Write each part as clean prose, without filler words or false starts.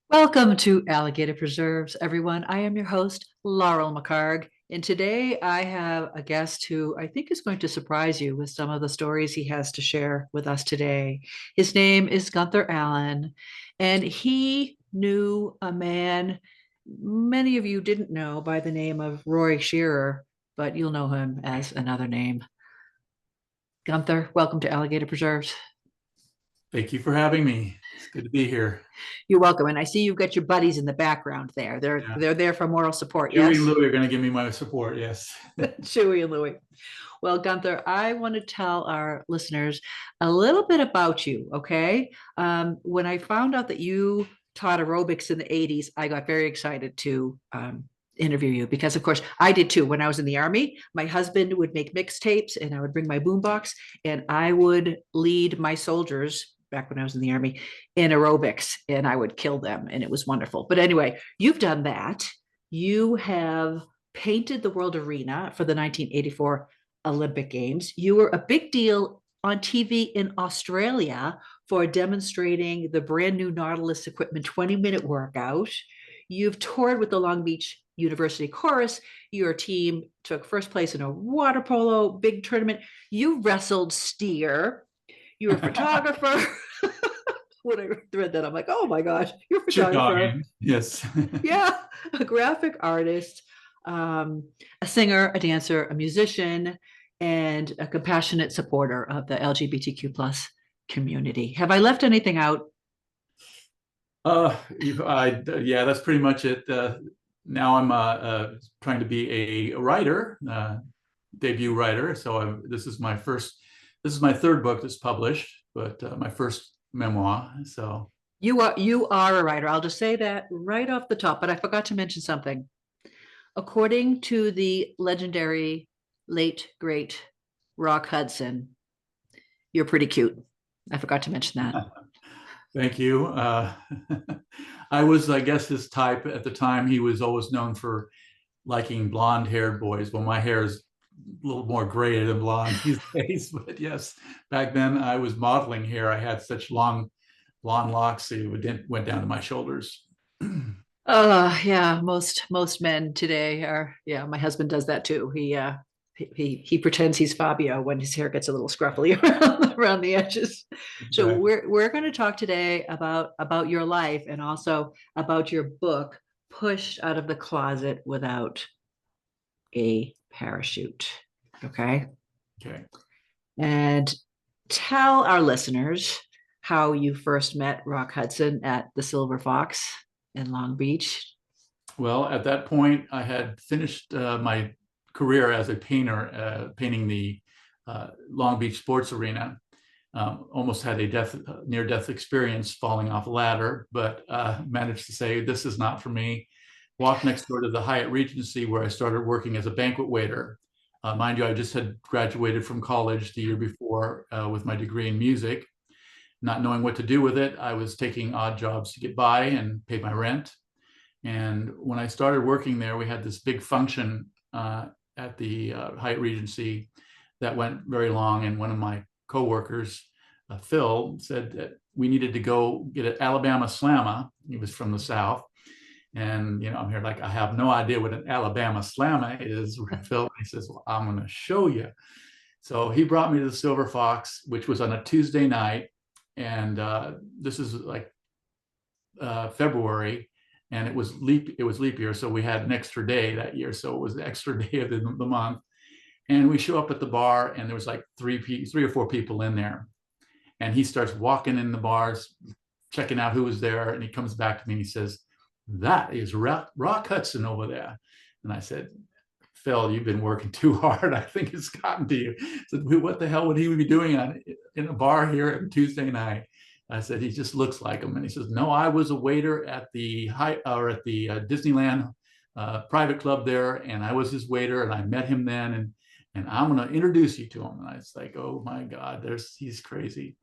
Welcome to Alligator Preserves, everyone. I am your host, Laurel McHargue, and today I have a guest who I think is going to surprise you with some of the stories he has to share with us today. His name is Gunther Allen, and he knew a man many of you didn't know by the name of Roy Shearer, but you'll know him as another name. Gunther, welcome to Alligator Preserves. Thank you for having me. It's good to be here. You're welcome. And I see you've got your buddies in the background there. They're Yeah. they're there for moral support, Chewy and yes? Louie are going to give me my support. Yes. Chewy and Louie. Well, Gunther, I want to tell our listeners a little bit about you, okay? When I found out that you taught aerobics in the 80s, I got very excited to interview you because, of course, I did too. When I was in the Army, my husband would make mixtapes and I would bring my boombox and I would lead my soldiers back when I was in the Army in aerobics and I would kill them. And it was wonderful. But anyway, you've done that. You have painted the world arena for the 1984 Olympic Games. You were a big deal on TV in Australia for demonstrating the brand new Nautilus equipment 20-minute workout. You've toured with the Long Beach University Chorus. Your team took first place in a water polo big tournament. You wrestled steer. You were a photographer. When I read that, I'm like, oh my gosh, you're a Chip photographer. dogging. Yes. Yeah, a graphic artist, a singer, a dancer, a musician, and a compassionate supporter of the LGBTQ plus community. Have I left anything out? Yeah, that's pretty much it. Now I'm trying to be a writer, debut writer. So this is my third book that's published, but my first memoir. So You are a writer. I'll just say that right off the top, but I forgot to mention something. According to the legendary late great Rock Hudson, you're pretty cute. I forgot to mention that. thank you. I was, I guess, his type at the time. He was always known for liking blonde-haired boys. Well, my hair is a little more gray than blonde these days, but yes, back then I was modeling hair. I had such long blonde locks it went down to my shoulders. Yeah, most men today are, yeah, my husband does that too. He pretends he's Fabio when his hair gets a little scruffy around the edges. So Exactly. we're going to talk today about your life and also about your book, Pushed Out of the Closet Without a Parachute. Okay. Okay. And tell our listeners how you first met Rock Hudson at the Silver Fox in Long Beach. Well, at that point, I had finished my career as a painter, painting the Long Beach sports arena. Almost had a near-death experience falling off a ladder, but managed to say, this is not for me. Walked next door to the Hyatt Regency where I started working as a banquet waiter. Mind you, I just had graduated from college the year before with my degree in music. Not knowing what to do with it, I was taking odd jobs to get by and pay my rent. And when I started working there, we had this big function at the Hyatt Regency that went very long. And one of my coworkers, Phil, said that we needed to go get an Alabama Slammer. He was from the South. And, I'm here like, I have no idea what an Alabama Slammer is, Phil. He says, well, I'm going to show you. So he brought me to the Silver Fox, which was on a Tuesday night. And this is like February, and it was leap year, so we had an extra day that year, so it was the extra day of the month. And we show up at the bar, and there was like three or four people in there, and he starts walking in the bars, checking out who was there, and he comes back to me and he says, that is Rock Hudson over there. And I said, Phil, you've been working too hard. I think it's gotten to you. I said, what the hell would he be doing in a bar here on Tuesday night? I said, he just looks like him. And he says, no, I was a waiter at the Disneyland private club there, and I was his waiter, and I met him then, and I'm going to introduce you to him. And I was like, oh my God, he's crazy.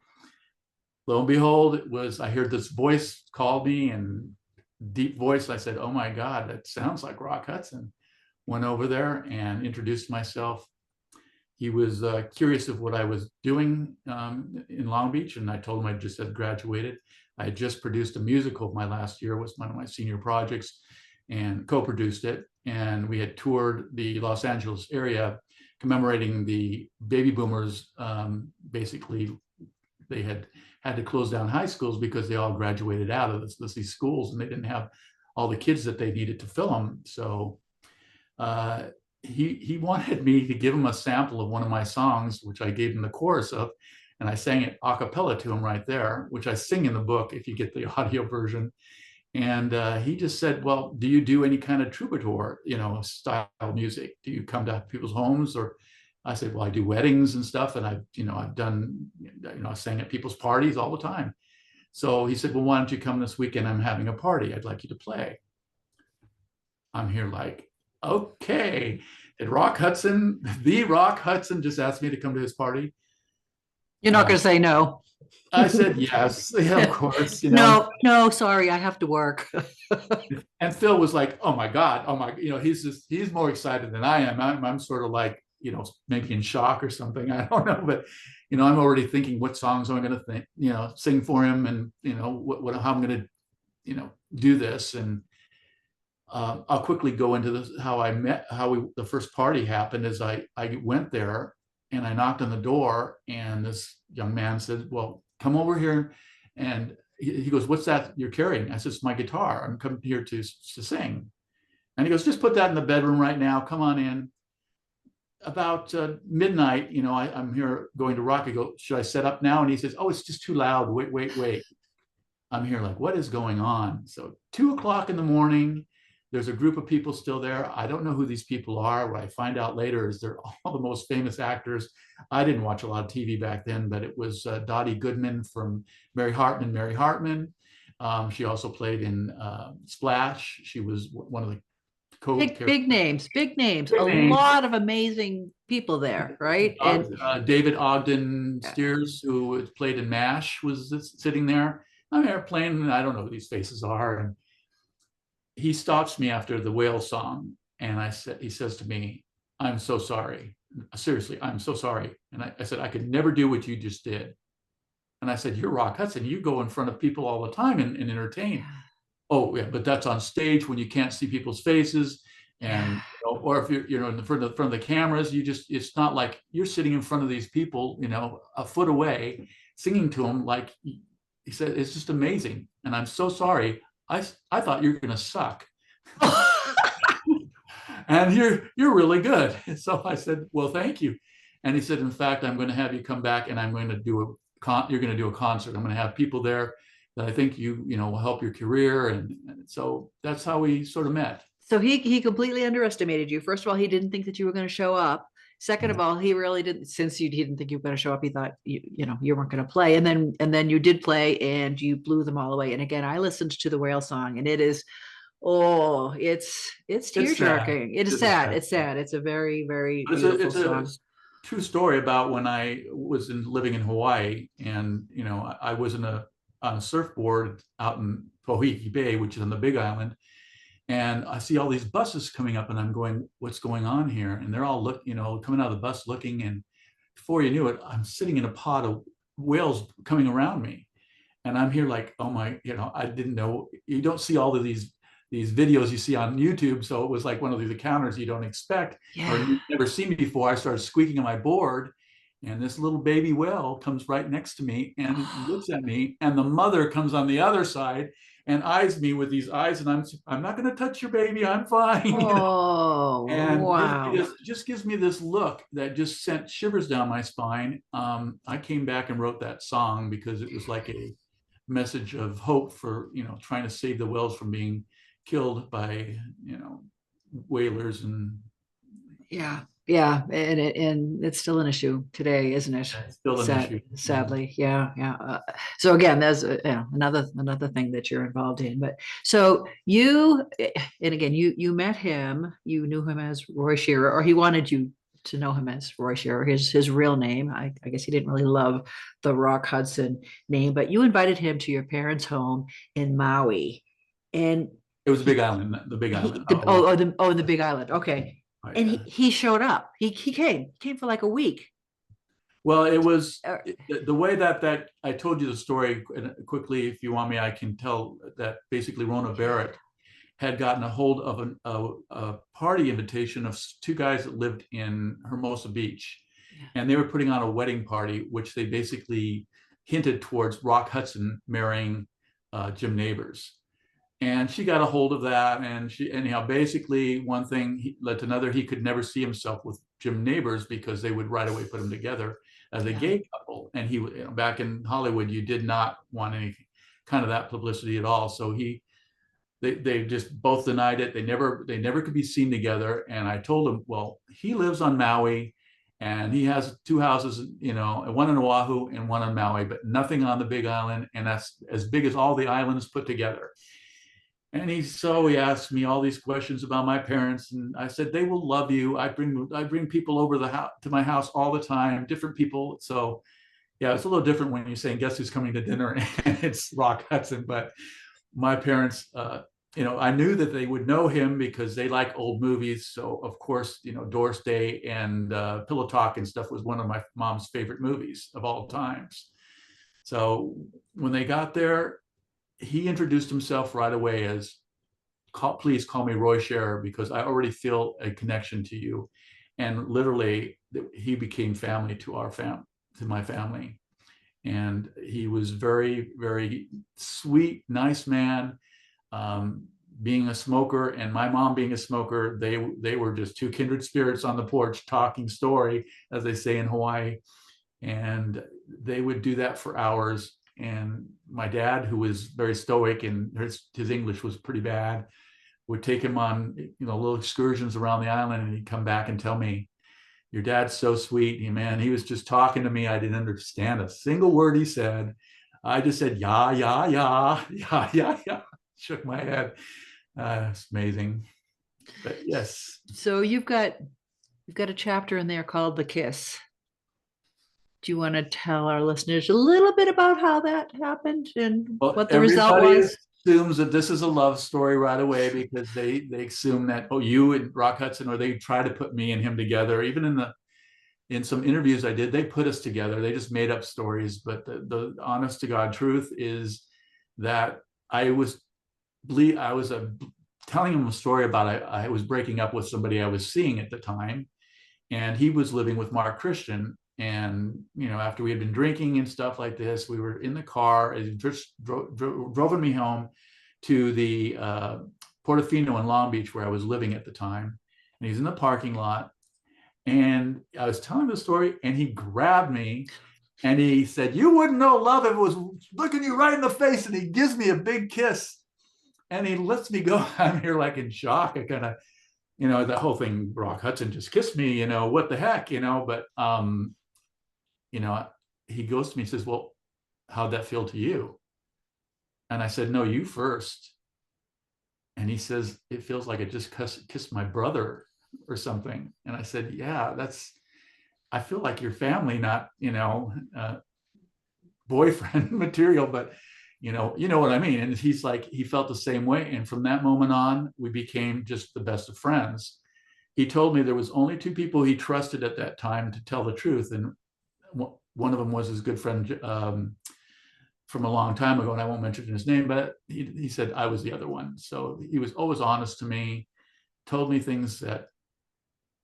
Lo and behold, I heard this voice call me, and deep voice. I said, oh my God, that sounds like Rock Hudson. Went over there and introduced myself. He was curious of what I was doing in Long Beach, and I told him I just had graduated. I had just produced a musical my last year, was one of my senior projects, and co-produced it. And we had toured the Los Angeles area commemorating the baby boomers. Basically, they had to close down high schools because they all graduated out of these schools, and they didn't have all the kids that they needed to fill them. So he wanted me to give him a sample of one of my songs, which I gave him the chorus of, and I sang it a cappella to him right there, which I sing in the book if you get the audio version. And he just said, well, do you do any kind of troubadour, style music? Do you come to people's homes? Or I said, well, I do weddings and stuff. And I've done, I sang at people's parties all the time. So he said, well, why don't you come this weekend? I'm having a party. I'd like you to play. I'm here like, okay. Did Rock Hudson, the Rock Hudson, just asked me to come to his party? You're not going to say no. I said, yes, yeah, of course. No, sorry, I have to work. And Phil was like, oh my God, he's more excited than I am. I'm sort of like, maybe in shock or something. I don't know, but, I'm already thinking what songs am I going to think, sing for him, and, how I'm going to, do this. And I'll quickly go into this, the first party happened is I went there and I knocked on the door, and this young man said, well, come over here. And he goes, what's that you're carrying? I said, it's my guitar. I'm coming here to sing. And he goes, just put that in the bedroom right now. Come on in. About midnight, I'm here going to rock. I go, should I set up now? And he says, oh, it's just too loud. Wait. I'm here like, what is going on? So 2:00 in the morning, there's a group of people still there. I don't know who these people are. What I find out later is they're all the most famous actors. I didn't watch a lot of TV back then, but it was Dottie Goodman from Mary Hartman. She also played in Splash. She was one of the big names. Lot of amazing people there, right? And David Ogden Stiers, who played in MASH, was sitting there. I'm there playing, and I don't know who these faces are. And he stops me after the whale song, and he says to me, I'm so sorry. Seriously, I'm so sorry. And I said, I could never do what you just did. And I said, you're Rock Hudson. You go in front of people all the time and entertain. Oh, yeah, but that's on stage when you can't see people's faces. And or if you're in front of the cameras, it's not like you're sitting in front of these people, a foot away, singing to them. Like he said, it's just amazing. And I'm so sorry. I thought you were going to suck. And you're really good. And so I said, well, thank you. And he said, in fact, I'm going to have you come back, and I'm going to do you're going to do a concert. I'm going to have people there that I think will help your career. And so that's how we sort of met. So he completely underestimated you. First of all, he didn't think that you were going to show up. Second of all, he really didn't, since he didn't think you were going to show up, he thought you weren't going to play. And then you did play, and you blew them all away. And again, I listened to the whale song, and it is, it's tear-jerking. It's sad. It's a very, very beautiful song. It's a true story about when I was living in Hawaii, and I was on a surfboard out in Pohiki Bay, which is on the Big Island. And I see all these buses coming up, and I'm going, what's going on here? And they're all coming out of the bus looking. And before you knew it, I'm sitting in a pod of whales coming around me. And I'm here like, oh my, I didn't know. You don't see all of these videos you see on YouTube. So it was like one of these encounters you don't expect, or you've never seen me before. I started squeaking on my board, and this little baby whale comes right next to me and looks at me. And the mother comes on the other side and eyes me with these eyes, and I'm not going to touch your baby. I'm fine. And wow! Just gives me this look that just sent shivers down my spine. I came back and wrote that song because it was like a message of hope for trying to save the whales from being killed by whalers. And and it's still an issue today, isn't it? It's still an issue, sadly. So again, there's another thing that you're involved in. But so you met him, you knew him as Roy Shearer, or he wanted you to know him as Roy Shearer, his real name. I guess he didn't really love the Rock Hudson name, but you invited him to your parents' home in Maui, and it was the Big Island. The Big Island. The Big Island. Okay. Right. And he showed up. He came for like a week. Well, it was Uh, the way that I told you the story quickly. If you want me, I can tell that basically Rona Barrett had gotten a hold of a party invitation of two guys that lived in Hermosa Beach. Yeah. And they were putting on a wedding party, which they basically hinted towards Rock Hudson marrying Jim Nabors. And she got a hold of that. And she, anyhow, basically one thing led to another. He could never see himself with Jim Nabors because they would right away put him together as a Yeah. gay couple. And he, back in Hollywood, you did not want any kind of that publicity at all. So they just both denied it. They never could be seen together. And I told him, well, he lives on Maui and he has two houses, one in Oahu and one on Maui, but nothing on the Big Island. And that's as big as all the islands put together. And he asked me all these questions about my parents, and I said they will love you. I bring people over to my house all the time, different people. So yeah, it's a little different when you're saying guess who's coming to dinner, and it's Rock Hudson. But my parents, I knew that they would know him because they like old movies. So of course, Doris Day and Pillow Talk and stuff was one of my mom's favorite movies of all times. So when they got there, he introduced himself right away as, please call me Roy Scherer because I already feel a connection to you. And literally he became family to my family. And he was very, very sweet, nice man. Being a smoker and my mom being a smoker, they were just two kindred spirits on the porch talking story, as they say in Hawaii. And they would do that for hours. And my dad, who was very stoic and his English was pretty bad, would take him on little excursions around the island, and he'd come back and tell me, your dad's so sweet. Man, he was just talking to me. I didn't understand a single word he said. I just said, yeah, yeah, yeah, yeah, yeah, yeah. Shook my head. It's amazing. But yes. So you've got a chapter in there called The Kiss. Do you want to tell our listeners a little bit about how that happened and what the result was? Assumes that this is a love story right away because they assume that, oh, you and Rock Hudson, or they try to put me and him together. Even in some interviews I did, they put us together. They just made up stories. But the honest to God truth is that I was telling him a story about I was breaking up with somebody I was seeing at the time, and he was living with Mark Christian. And after we had been drinking and stuff like this, we were in the car, and he just drove me home to the Portofino in Long Beach, where I was living at the time. And he's in the parking lot, and I was telling the story, and he grabbed me and he said, "You wouldn't know love if it was looking you right in the face." And he gives me a big kiss and he lets me go. I'm here like in shock. I kind of, the whole thing, Rock Hudson just kissed me, what the heck, but he goes to me and says, "Well, how'd that feel to you?" And I said, "No, you first." And he says, "It feels like I just kissed my brother or something." And I said, "Yeah, I feel like your family, not, boyfriend material, but you know what I mean." And he's like, he felt the same way. And from that moment on, we became just the best of friends. He told me there was only two people he trusted at that time to tell the truth. And one of them was his good friend from a long time ago, and I won't mention his name, but he said I was the other one. So he was always honest to me, told me things that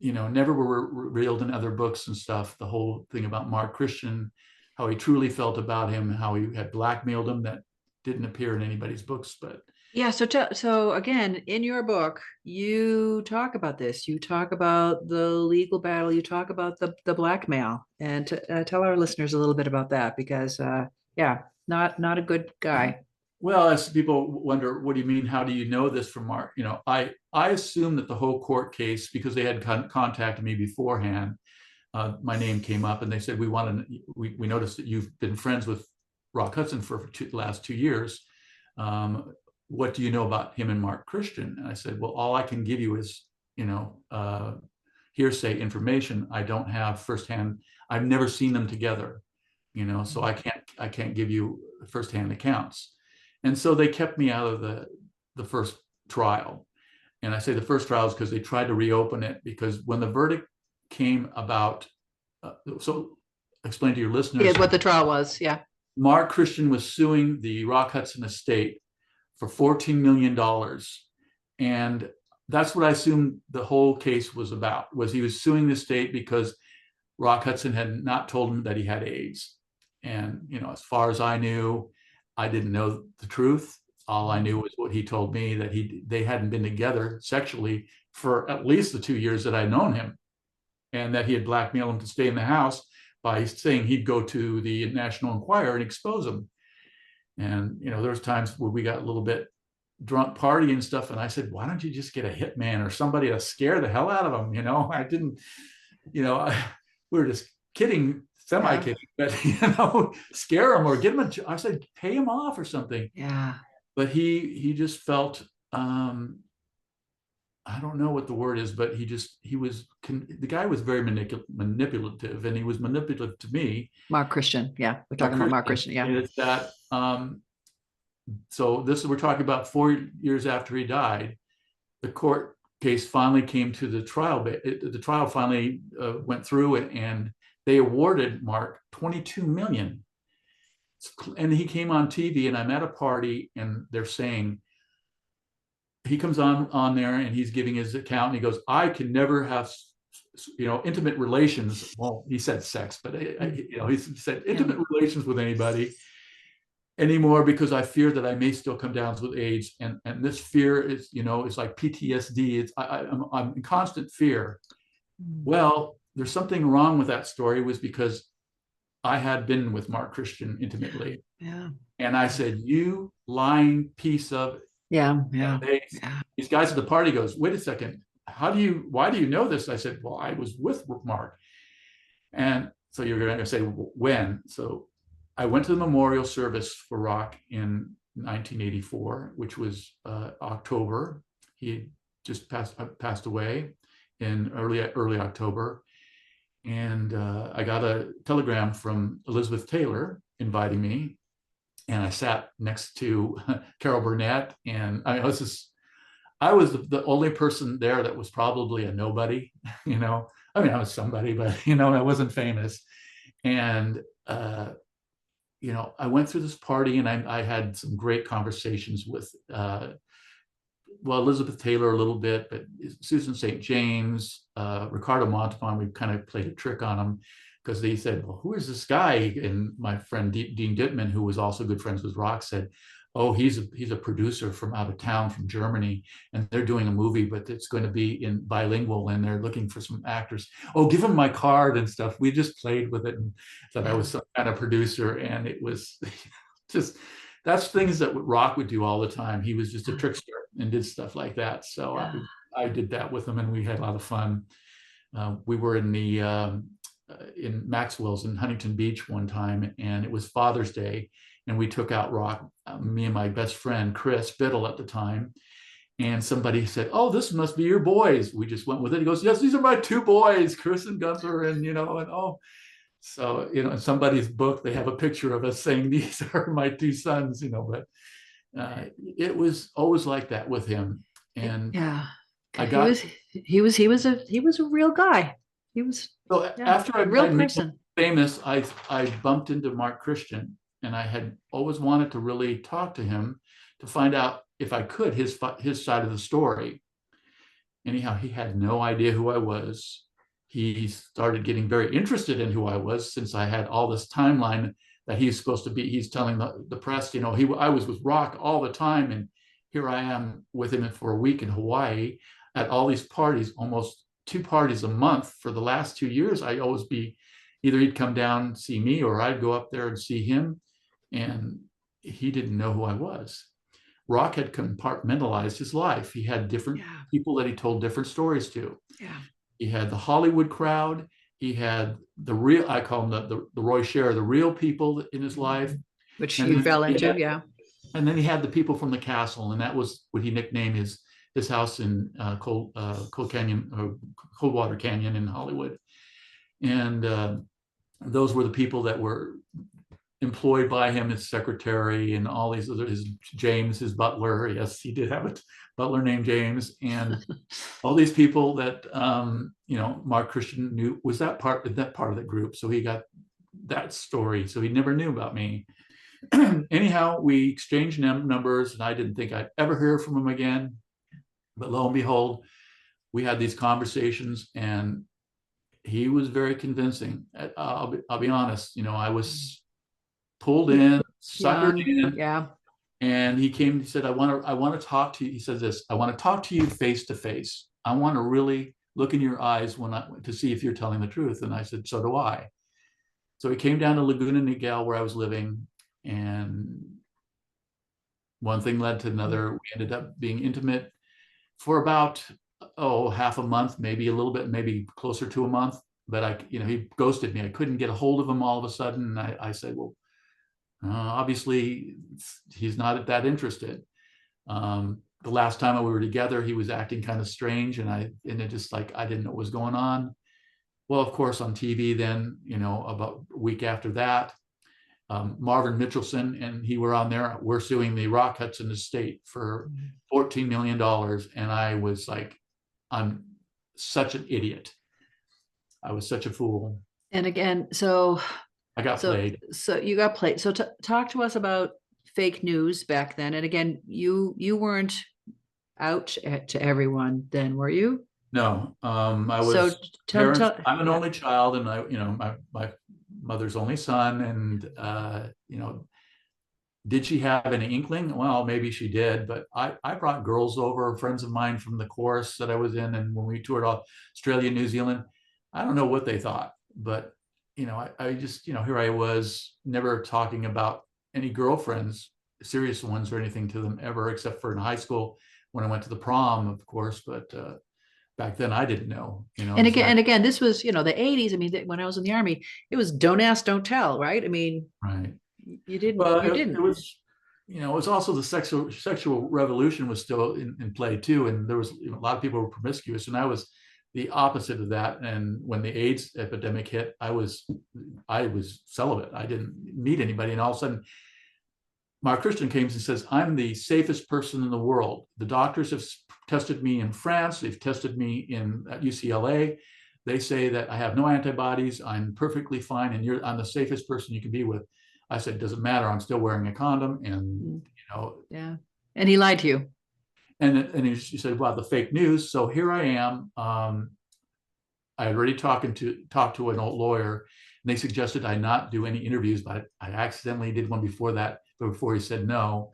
never were revealed in other books and stuff. The whole thing about Mark Christian, how he truly felt about him, how he had blackmailed him, that didn't appear in anybody's books. But yeah, so again, in your book, you talk about this. You talk about the legal battle. You talk about the blackmail, and tell our listeners a little bit about that because, yeah, not a good guy. Well, as people wonder, what do you mean? How do you know this from Mark? I assume that the whole court case, because they had contacted me beforehand, my name came up, and they said, we noticed that you've been friends with Rock Hudson for the last 2 years. What do you know about him and Mark Christian? And I said, well, all I can give you is, hearsay information. I don't have firsthand. I've never seen them together, so I can't give you firsthand accounts. And so they kept me out of the first trial. And I say the first trial is because they tried to reopen it, because when the verdict came about, so explain to your Yeah, listeners. what the trial was. Yeah. Mark Christian was suing the Rock Hudson estate for $14 million. And that's what I assumed the whole case was about, was he was suing the state because Rock Hudson had not told him that he had AIDS. And, as far as I knew, I didn't know the truth. All I knew was what he told me, that they hadn't been together sexually for at least the 2 years that I'd known him, and that he had blackmailed him to stay in the house by saying he'd go to the National Enquirer and expose him. And, there was times where we got a little bit drunk party and stuff. And I said, why don't you just get a hitman or somebody to scare the hell out of him? I didn't, we were just kidding, semi-kidding, but, scare him or get him I said, pay him off or something. Yeah. But he just felt, I don't know what the word is, but the guy was very manipulative, and he was manipulative to me. Mark Christian. Yeah. We're talking about Mark Christian. Yeah. And it's that, so we're talking about 4 years after he died. The court case finally came to the trial. The trial finally went through, and they awarded Mark $22 million. And he came on TV, and I'm at a party, and they're saying, he comes on there, and he's giving his account, and he goes, I can never have, intimate relations. Well, he said sex, but he said intimate relations with anybody anymore, because I fear that I may still come down with AIDS. And this fear is, it's like PTSD. I'm in constant fear. Well, there's something wrong with that story, was because I had been with Mark Christian intimately. Yeah. And I said, you lying piece of. Yeah. These guys at the party goes, wait a second. Why do you know this? I said, well, I was with Mark. And so you're going to say, when? So I went to the memorial service for Rock in 1984, which was October. He had just passed away in early October. And I got a telegram from Elizabeth Taylor inviting me. And I sat next to Carol Burnett, and I was the only person there that was probably a nobody, I was somebody, but, I wasn't famous. And, I went through this party, and I had some great conversations with, Elizabeth Taylor a little bit, but Susan St. James, Ricardo Montalban, we kind of played a trick on him, because they said, well, who is this guy? And my friend Dean Dittman, who was also good friends with Rock, said, oh, he's a producer from out of town, from Germany, and they're doing a movie, but it's going to be in bilingual, and they're looking for some actors. Oh, give him my card and stuff. We just played with it and thought I was some kind of producer, and it was just, that's things that Rock would do all the time. He was just a trickster and did stuff like that. So I did that with him, and we had a lot of fun. We were in Maxwell's in Huntington Beach one time, and it was Father's Day, and we took out Rock, me and my best friend Chris Biddle at the time, and somebody said, oh, this must be your boys. We just went with it. He goes, yes, these are my two boys, Chris and Gunther. And so in somebody's book they have a picture of us saying these are my two sons, but it was always like that with him. And he was a real guy. He was after I real person. Famous, I bumped into Mark Christian, and I had always wanted to really talk to him to find out, if I could, his side of the story. Anyhow, he had no idea who I was. He started getting very interested in who I was, since I had all this timeline that he's supposed to be. He's telling the press, I was with Rock all the time, and here I am with him for a week in Hawaii at all these parties, almost 2 parties a month for the last 2 years. I'd always be, either he'd come down and see me, or I'd go up there and see him, and he didn't know who I was. Rock had compartmentalized his life. He had different people that he told different stories to. Yeah. He had the Hollywood crowd. He had the real, I call him the Roy Scherer, the real people in his life. Which you fell into, yeah. And then he had the people from the castle, and that was what he nicknamed his house in Coldwater Canyon in Hollywood. And those were the people that were employed by him, his secretary, and all these other, James, his butler. Yes, he did have a butler named James, and all these people that Mark Christian knew was that part of the group. So he got that story. So he never knew about me. Anyhow, we exchanged numbers, and I didn't think I'd ever hear from him again. But lo and behold, we had these conversations, and he was very convincing. I'll be honest, I was pulled in, suckered in. Yeah. And he came, he said, I want to talk to you. He said this, I want to talk to you face to face. I want to really look in your eyes to see if you're telling the truth. And I said, so do I. So he came down to Laguna Niguel, where I was living, and one thing led to another. We ended up being intimate for about, half a month, maybe a little bit, maybe closer to a month. But he ghosted me. I couldn't get a hold of him all of a sudden. And I said, well, obviously he's not that interested. The last time we were together, he was acting kind of strange, and it just like, I didn't know what was going on. Well, of course, on TV then, about a week after that, Marvin Mitchelson and he were on there. We're suing the Rock Hudson estate for $14 million. And I was like, I'm such an idiot. I was such a fool. And again, so I got played. So you got played. So talk to us about fake news back then. And again, you weren't out to everyone then, were you? No, I was. So I'm an only child, and my mother's only son, and did she have any inkling? Well, maybe she did, but I brought girls over, friends of mine from the chorus that I was in, and when we toured Australia, New Zealand, I don't know what they thought, but I just, here I was, never talking about any girlfriends, serious ones or anything to them ever, except for in high school when I went to the prom, of course. But back then I didn't know, And again, this was, the 80s. I mean, when I was in the Army, it was don't ask, don't tell, right? I mean, right. You didn't. Well, you didn't. It was, it was also the sexual revolution was still in play too, and there was a lot of people were promiscuous, and I was the opposite of that. And when the AIDS epidemic hit, I was celibate. I didn't meet anybody, and all of a sudden, Mark Christian came and says, "I'm the safest person in the world. The doctors have tested me in France. They've tested me at UCLA. They say that I have no antibodies. I'm perfectly fine, and I'm the safest person you can be with." I said, "Doesn't matter. I'm still wearing a condom." And yeah. And he lied to you. And he said, "Well, the fake news." So here I am. I had already talked to an old lawyer, and they suggested I not do any interviews, but I accidentally did one before he said no.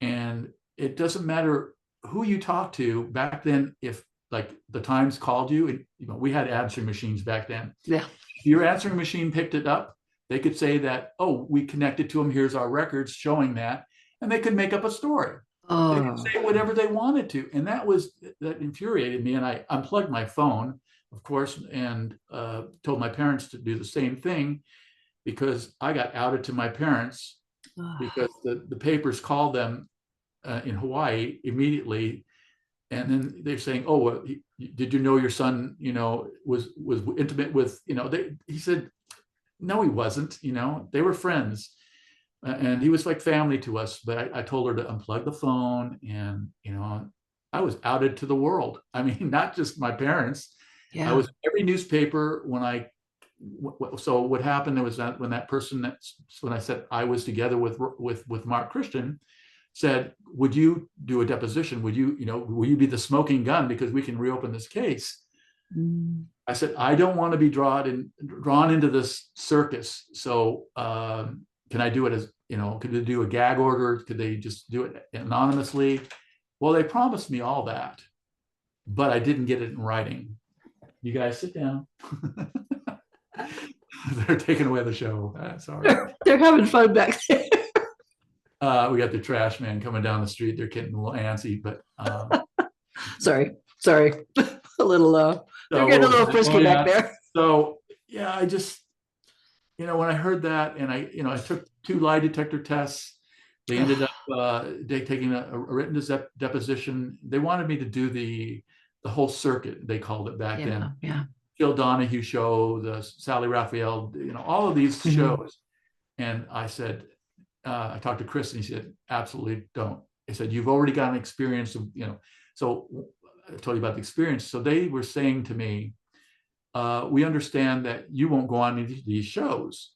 And it doesn't matter who you talk to back then. If like the Times called you, we had answering machines back then. Yeah. If your answering machine picked it up, they could say that, "Oh, we connected to him. Here's our records showing that," and they could make up a story. They could say whatever they wanted to, and that infuriated me. And I unplugged my phone, of course, and told my parents to do the same thing, because I got outed to my parents because the papers called them in Hawaii immediately, and then they're saying, "Oh, well, did you know your son, was intimate with, He said, "No, he wasn't. They were friends, and he was like family to us." But I told her to unplug the phone, and I was outed to the world. I mean, not just my parents. Yeah. I was in every newspaper so what happened was that when I said I was together with Mark Christian, said, "Would you do a deposition? Will you be the smoking gun, because we can reopen this case?" I said, "I don't want to be drawn into this circus. So can I do it as, could they do a gag order? Could they just do it anonymously?" Well, they promised me all that, but I didn't get it in writing. You guys sit down. They're taking away the show. Sorry. They're having fun back there. We got the trash man coming down the street. They're getting a little antsy, but sorry. A little they're getting a little frisky back there. So yeah, I just, when I heard that, and I took 2 lie detector tests. They ended up taking a written deposition. They wanted me to do the whole circuit, they called it back then. Yeah. Phil Donahue show, the Sally Raphael, all of these shows. And I said, I talked to Chris, and he said, "Absolutely don't." He said, "You've already got an experience of, so I told you about the experience." So they were saying to me, "We understand that you won't go on these shows,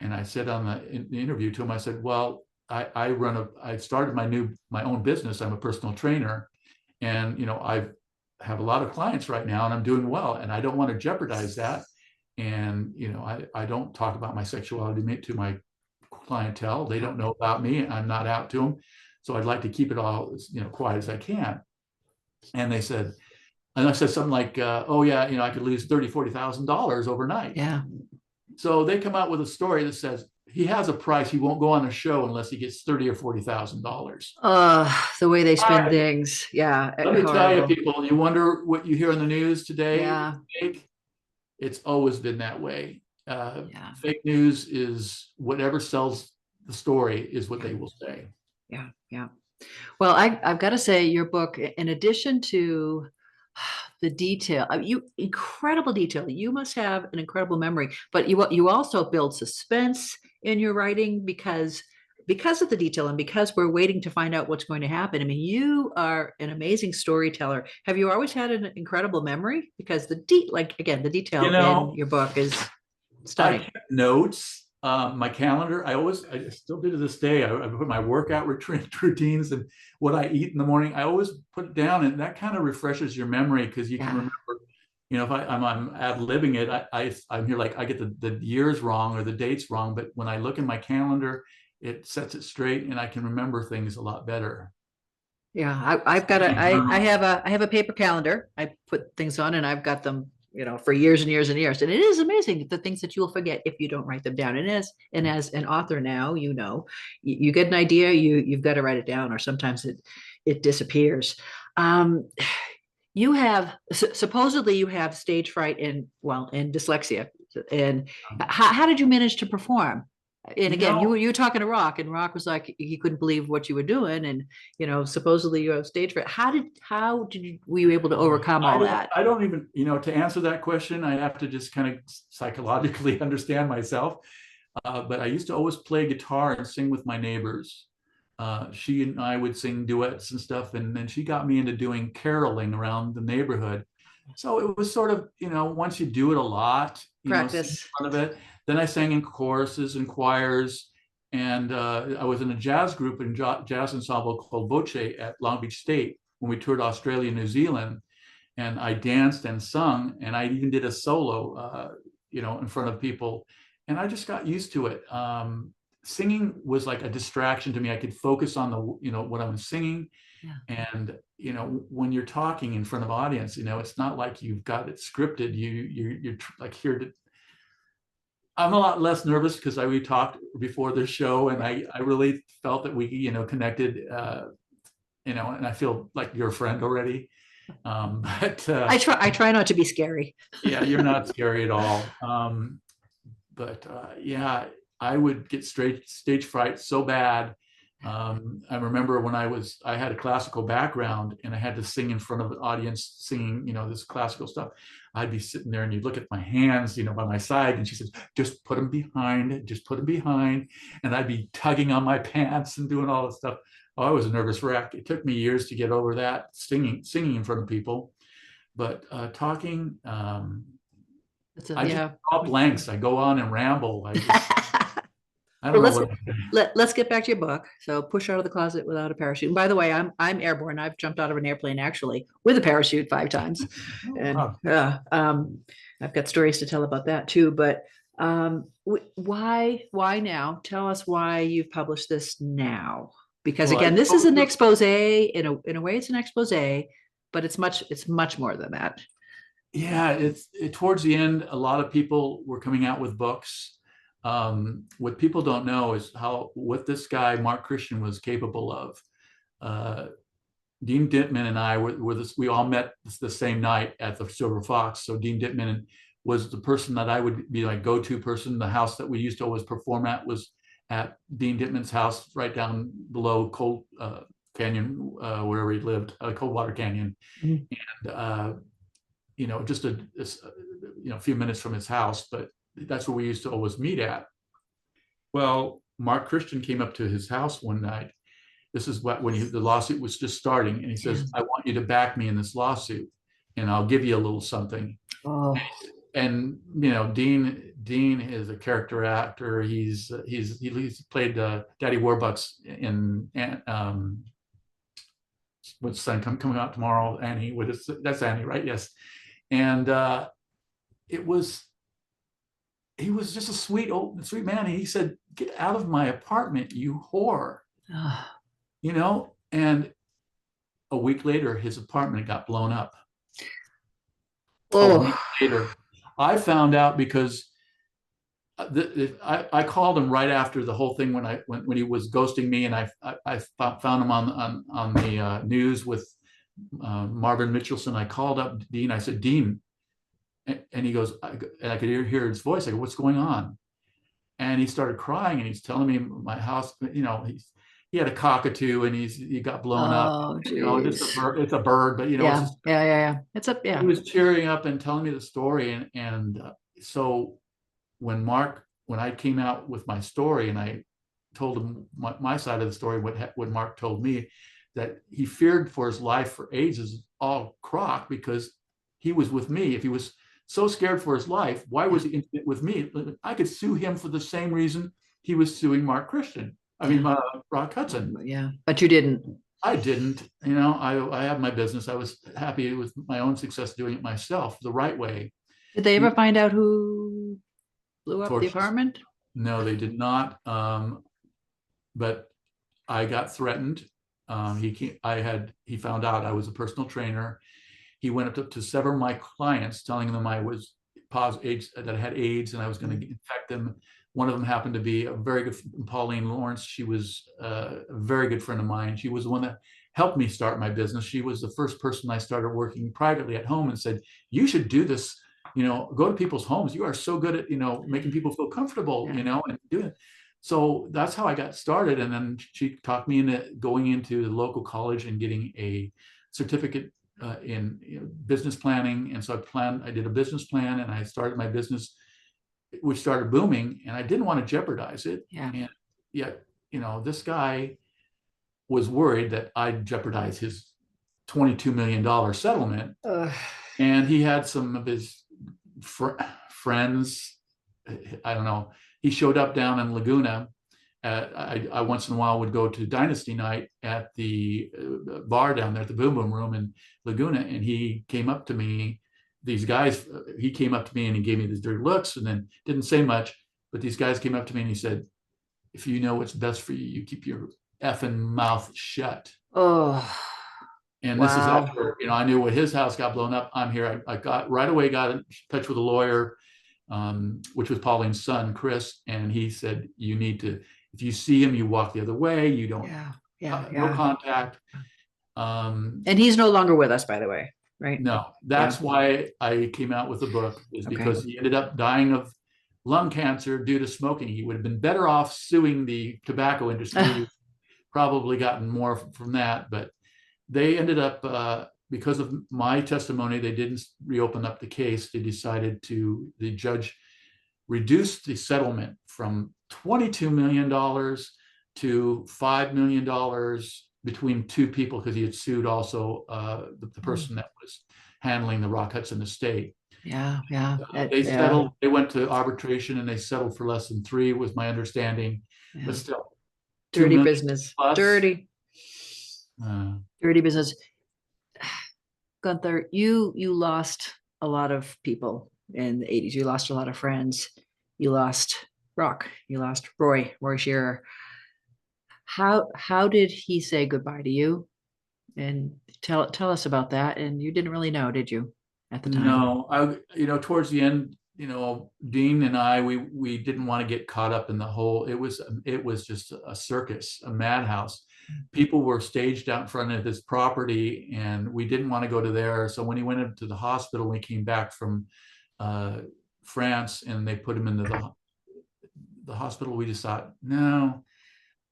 And I said on the interview to him, I said, well, I started my own business. I'm a personal trainer, and I have a lot of clients right now, and I'm doing well, and I don't want to jeopardize that. And I don't talk about my sexuality to my clientele. They don't know about me. I'm not out to them, so I'd like to keep it all quiet as I can. And they said, and I said something like, "Oh yeah, I could lose $30,000-$40,000 overnight." Yeah. So they come out with a story that says he has a price. He won't go on a show unless he gets $30,000 or $40,000. The way they spend things. Yeah. Let me tell you, Horrible. people, you wonder what you hear in the news today. Yeah. Fake. It's always been that way. Yeah. Fake news is whatever sells the story is what they will say. Yeah. Yeah. Well, I've got to say, your book, in addition to the detail, incredible detail. You must have an incredible memory, but you also build suspense in your writing because of the detail and because we're waiting to find out what's going to happen. I mean, you are an amazing storyteller. Have you always had an incredible memory? Because the detail in your book is stunning. I kept notes. My calendar, I still do to this day. I put my workout routines and what I eat in the morning. I always put it down, and that kind of refreshes your memory because you can remember. If I'm ad-libbing it, I'm here like I get the years wrong or the dates wrong, but when I look in my calendar, it sets it straight, and I can remember things a lot better. Yeah, I have a paper calendar. I put things on, and I've got them for years and years and years. And it is amazing the things that you'll forget if you don't write them down. And as an author now, you get an idea, you've got to write it down, or sometimes it disappears. You have supposedly you have stage fright and dyslexia. And how did you manage to perform? And again, you were talking to Rock, and Rock was like, he couldn't believe what you were doing, and supposedly you have stage fright. Were you able to overcome all that? I don't even, to answer that question, I have to just kind of psychologically understand myself. But I used to always play guitar and sing with my neighbors. She and I would sing duets and stuff, and then she got me into doing caroling around the neighborhood. So it was sort of, once you do it a lot, practice in front of it. Then I sang in choruses and choirs, and I was in a jazz group and jazz ensemble called Voce at Long Beach State when we toured Australia, New Zealand, and I danced and sung, and I even did a solo, in front of people, and I just got used to it. Singing was like a distraction to me. I could focus on what I was singing. Yeah. And when you're talking in front of audience, it's not like you've got it scripted. You're like here to. I'm a lot less nervous because we talked before the show, and I really felt that we connected. And I feel like you're a friend already. But I try not to be scary. Yeah, you're not scary at all. But yeah, I would get stage fright so bad. I remember when I had a classical background and I had to sing in front of an audience singing, this classical stuff. I'd be sitting there and you'd look at my hands, by my side, and she says, just put them behind, just put them behind. And I'd be tugging on my pants and doing all this stuff. Oh, I was a nervous wreck. It took me years to get over that, singing in front of people. But talking, I just draw blanks. I go on and ramble. I don't know let's get back to your book. So Push Out of the Closet Without a Parachute. And by the way, I'm airborne. I've jumped out of an airplane actually with a parachute 5 times. And I've got stories to tell about that too. But why now? Tell us why you've published this now. Because again, this is an expose. In a way, it's an expose, but it's much more than that. Yeah, towards the end, a lot of people were coming out with books. What people don't know is what this guy Mark Christian was capable of. Dean Dittman and I we all met the same night at the Silver Fox. So Dean Dittman was the person that I would be like go-to person. The house that we used to always perform at was at Dean Dittman's house right down below Cold Canyon, wherever he lived, Coldwater Canyon. Mm-hmm. And just a few minutes from his house, but that's where we used to always meet at. Well, Mark Christian came up to his house one night. This is when the lawsuit was just starting, and he says, "I want you to back me in this lawsuit, and I'll give you a little something." Oh. And Dean Dean is a character actor. He's played Daddy Warbucks in what's son coming out tomorrow. Annie, that's Annie, right? Yes, and it was he was just a sweet man. He said, "Get out of my apartment, you whore," Ah, And a week later, his apartment got blown up. A oh, week later, I found out because I called him right after the whole thing when he was ghosting me, and I found him on the news with Marvin Mitchelson. I called up Dean. I said, Dean, and he goes, and I could hear his voice. I go, what's going on? And he started crying, and he's telling me my house. He had a cockatoo, and he got blown up. oh, Just geez. it's a bird, but it's Yeah, just, yeah, yeah, yeah. It's a he yeah. was cheering up and telling me the story, and so when I came out with my story and I told him my side of the story, what Mark told me, that he feared for his life for AIDS is all crock, because he was with me. If he was so scared for his life, why was he intimate with me? I could sue him for the same reason he was suing Mark Christian. Rock Hudson. Yeah, but you didn't. I didn't. I have my business. I was happy with my own success doing it myself the right way. Did they ever He find out who blew up the torched. apartment? No, they did not. But I got threatened. He found out I was a personal trainer. He went up to several of my clients, telling them I was AIDS, that I had AIDS, and I was going to infect them. One of them happened to be a very good Pauline Lawrence. She was a very good friend of mine. She was the one that helped me start my business. She was the first person I started working privately at home and said, "You should do this. Go to people's homes. You are so good at making people feel comfortable. Yeah. And do it." So that's how I got started. And then she talked me into going into the local college and getting a certificate in business planning. And so I did a business plan, and I started my business, which started booming, and I didn't want to jeopardize it. Yeah. And yet, this guy was worried that I'd jeopardize his $22 million settlement. And he had some of his friends, I don't know, he showed up down in Laguna. I once in a while would go to Dynasty Night at the bar down there at the Boom Boom Room in Laguna, and he came up to me. He came up to me and he gave me these dirty looks, and then didn't say much. But these guys came up to me and he said, "If you know what's best for you, you keep your effing mouth shut." Oh, And this is wow. after I knew when his house got blown up. I'm here. I got right away, got in touch with a lawyer, which was Pauline's son, Chris, and he said, "You need to. If you see him, you walk the other way. You don't. No contact." And he's no longer with us, by the way, right? No, that's why I came out with the book, is because he ended up dying of lung cancer due to smoking. He would have been better off suing the tobacco industry, probably gotten more from that, but they ended up, because of my testimony, they didn't reopen up the case. The judge reduced the settlement from $22 million to $5 million between two people, because he had sued also the person that was handling the Rock Hudson estate. Yeah. They settled. They went to arbitration and they settled for less than $3 million, was my understanding. Yeah. But still, dirty business. plus. Dirty business. Gunther, you lost a lot of people in the 80s. You lost a lot of friends. You lost Rock. You lost Roy Shearer. How did he say goodbye to you? And tell us about that. And you didn't really know, did you, at the time? No, towards the end, Dean and I, we didn't want to get caught up in the whole. It was just a circus, a madhouse. People were staged out in front of his property, and we didn't want to go to there. So when he went into the hospital, when he came back from France, and they put him into the hospital, we just thought, no,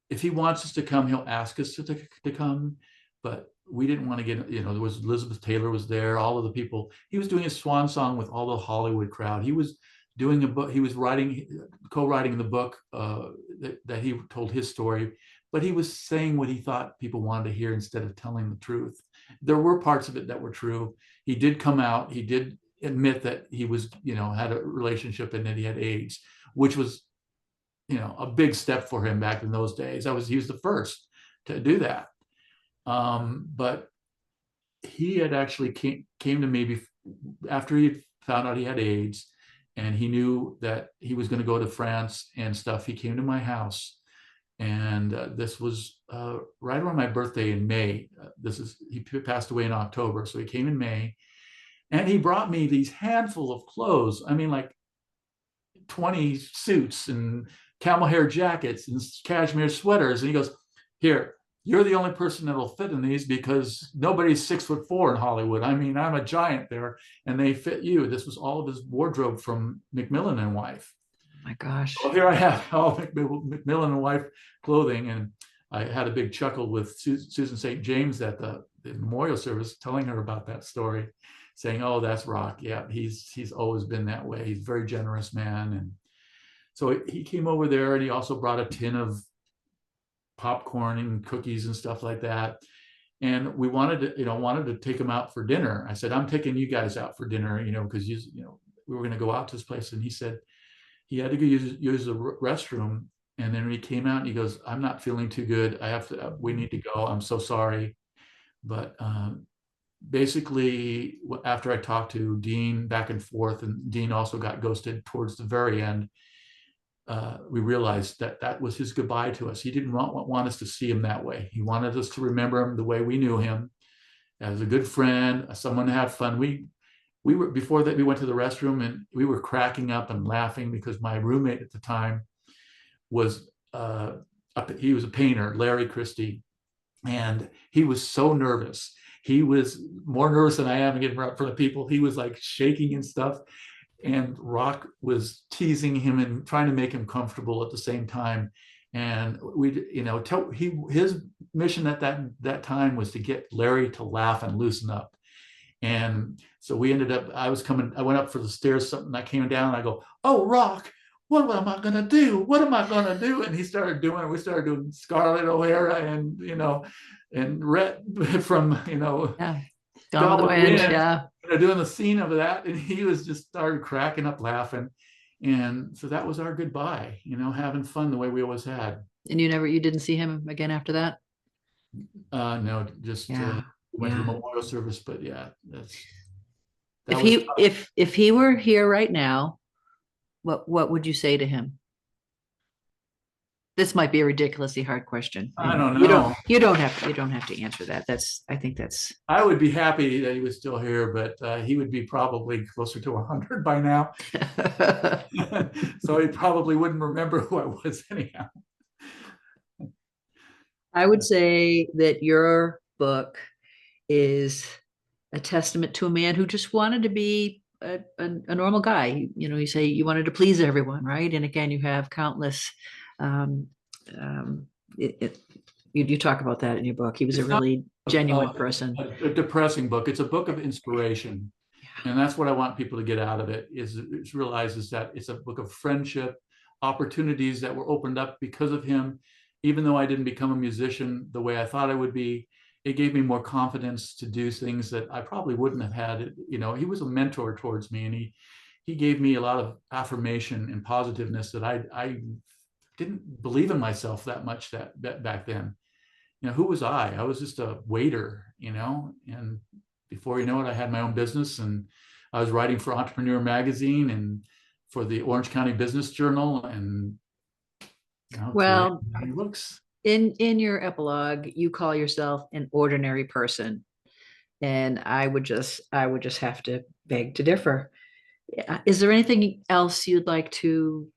if he wants us to come, he'll ask us to come. But we didn't want to get, there was Elizabeth Taylor was there, all of the people. He was doing a swan song with all the Hollywood crowd. He was doing a book. He was co-writing the book that he told his story, but he was saying what he thought people wanted to hear instead of telling the truth. There were parts of it that were true. He did come out. He did admit that he was, had a relationship and that he had AIDS, which was, a big step for him back in those days. He was the first to do that. But he had actually came to me after he found out he had AIDS, and he knew that he was going to go to France and stuff. He came to my house, and this was right around my birthday in May. He passed away in October, so he came in May, and he brought me these handful of clothes. I mean, like 20 suits and camel hair jackets and cashmere sweaters, and he goes, "Here, you're the only person that'll fit in these because nobody's 6'4" in Hollywood. I mean, I'm a giant there, and they fit you." This was all of his wardrobe from Macmillan and Wife. My gosh. So here I have all Macmillan and Wife clothing, and I had a big chuckle with Susan St. James at the memorial service, telling her about that story, saying, "Oh, that's Rock. Yeah, he's always been that way. He's a very generous man." And so he came over there, and he also brought a tin of popcorn and cookies and stuff like that. And we wanted to take him out for dinner. I said, "I'm taking you guys out for dinner, because we were going to go out to this place." And he said he had to go use the restroom. And then he came out and he goes, "I'm not feeling too good. We need to go. I'm so sorry." But basically, after I talked to Dean back and forth, and Dean also got ghosted towards the very end, we realized that was his goodbye to us. He didn't want us to see him that way. He wanted us to remember him the way we knew him, as a good friend, someone to have fun. We were, before that, we went to the restroom and we were cracking up and laughing because my roommate at the time was he was a painter, Larry Christie, and he was so nervous. He was more nervous than I am getting up for the people. He was like shaking and stuff. And Rock was teasing him and trying to make him comfortable at the same time. And his mission at that time was to get Larry to laugh and loosen up. And so we ended up, I went up for the stairs, something, I came down and I go, "Oh, Rock, what am I going to do? What am I going to do?" And we started doing Scarlett O'Hara and Rhett from, Yeah. Gone with the Wind. Yeah. Doing the scene of that. And he was just started cracking up laughing. And so that was our goodbye, having fun the way we always had. And you didn't see him again after that? No, just went to the memorial service, but yeah, if he were here right now, what would you say to him? This might be a ridiculously hard question. I don't know. You don't have to answer that. I would be happy that he was still here, but he would be probably closer to 100 by now. So he probably wouldn't remember who I was anyhow. I would say that your book is a testament to a man who just wanted to be a normal guy. You say you wanted to please everyone, right? And again, you have countless. You talk about that in your book. He was a really genuine person. A depressing book. It's a book of inspiration, and that's what I want people to get out of it. Is realize that it's a book of friendship, opportunities that were opened up because of him. Even though I didn't become a musician the way I thought I would be, it gave me more confidence to do things that I probably wouldn't have had. He was a mentor towards me, and he gave me a lot of affirmation and positiveness that I didn't believe in myself that much that back then. Who was I? I was just a waiter, and before you know it, I had my own business, and I was writing for Entrepreneur Magazine and for the Orange County Business Journal. And well, looks. In your epilogue, you call yourself an ordinary person, and I would just have to beg to differ. Is there anything else you'd like to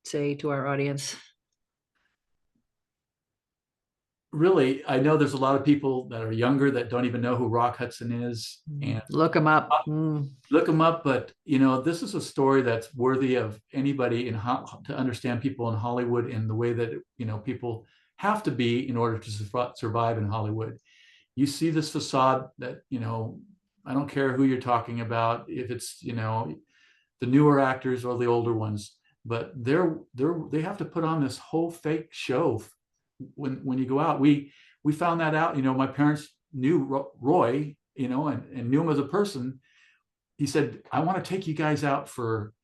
say to our audience? Really, I know there's a lot of people that are younger that don't even know who Rock Hudson is, and look him up. Look him up. But this is a story that's worthy of anybody to understand people in Hollywood in the way that people have to be in order to survive in Hollywood. You see this facade that I don't care who you're talking about, if it's the newer actors or the older ones, but they have to put on this whole fake show when you go out. We found that out. My parents knew Roy, and knew him as a person he said, I want to take you guys out for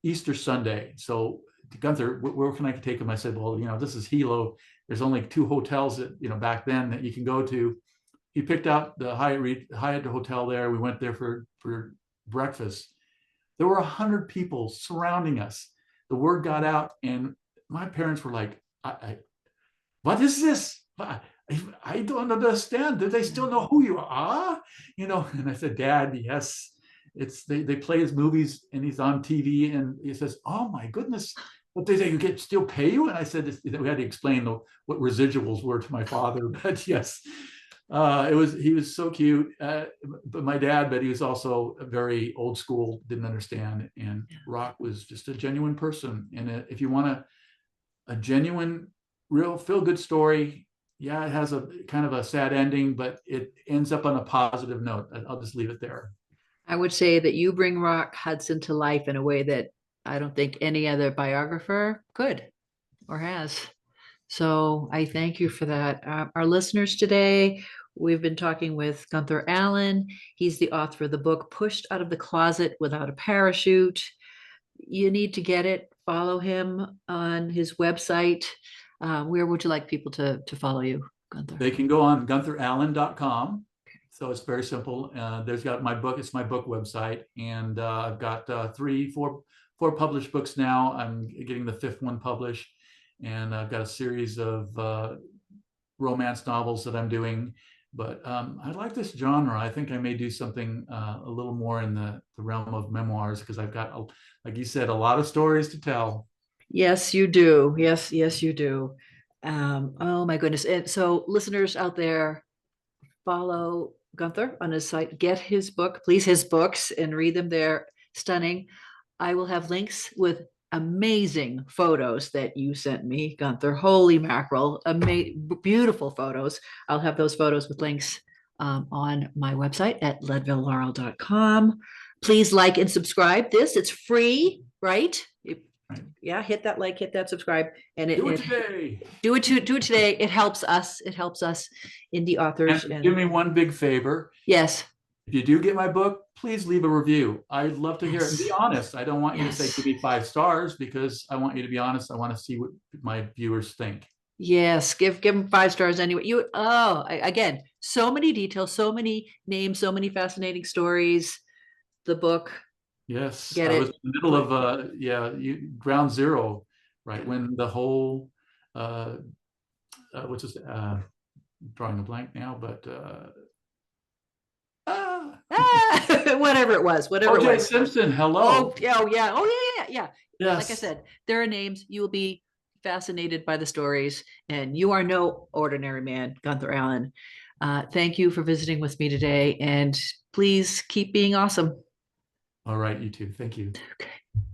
Easter Sunday. So Gunther, where can I take him? I said, well, this is Hilo. There's only 2 hotels that, back then that you can go to. He picked out the Hyatt Hotel there. We went there for breakfast. There were 100 people surrounding us. The word got out, and my parents were like, what is this? I don't understand. Do they still know who you are? And I said, Dad, yes. They play his movies and he's on TV, and he says, oh my goodness, what did they still pay you? And I said, we had to explain what residuals were to my father, but yes, he was so cute. But my dad, but he was also very old school, didn't understand. And Rock was just a genuine person. And if you want a genuine, real feel good story, yeah, it has a kind of a sad ending, but it ends up on a positive note. I'll just leave it there. I would say that you bring Rock Hudson to life in a way that I don't think any other biographer could or has. So I thank you for that. Our listeners today, we've been talking with Gunther Allen. He's the author of the book, Pushed Out of the Closet Without a Parachute. You need to get it. Follow him on his website. Where would you like people to follow you, Gunther? They can go on guntherallen.com. So it's very simple. There's got my book. It's my book website. And I've got 4 published books now. I'm getting the 5th one published. And I've got a series of romance novels that I'm doing. But I like this genre. I think I may do something a little more in the realm of memoirs, because I've got, like you said, a lot of stories to tell. Yes, you do. Yes, you do. Oh my goodness. And so listeners out there, follow Gunther on his site, get his book, please, his books, and read them. They're stunning. I will have links with amazing photos that you sent me, Gunther. Holy mackerel, beautiful photos. I'll have those photos with links on my website at leadvillelaurel.com. Please like and subscribe this. It's free, right? Yeah, hit that like, hit that subscribe, and do it today. Do it today. It helps us. It helps us indie authors. And give me one big favor. Yes. If you do get my book, please leave a review. I'd love to hear it. Be honest. I don't want you to say give me 5 stars, because I want you to be honest. I want to see what my viewers think. Yes, give them 5 stars anyway. Again, so many details, so many names, so many fascinating stories. The book. Yes, I was in the middle of ground zero, right when the whole what's this? Drawing a blank now, but whatever it was, whatever. O.J. Simpson, hello. Oh yeah. Yes. Like I said, there are names. You will be fascinated by the stories, and you are no ordinary man, Gunther Allen. Thank you for visiting with me today, and please keep being awesome. All right, you too. Thank you. Okay.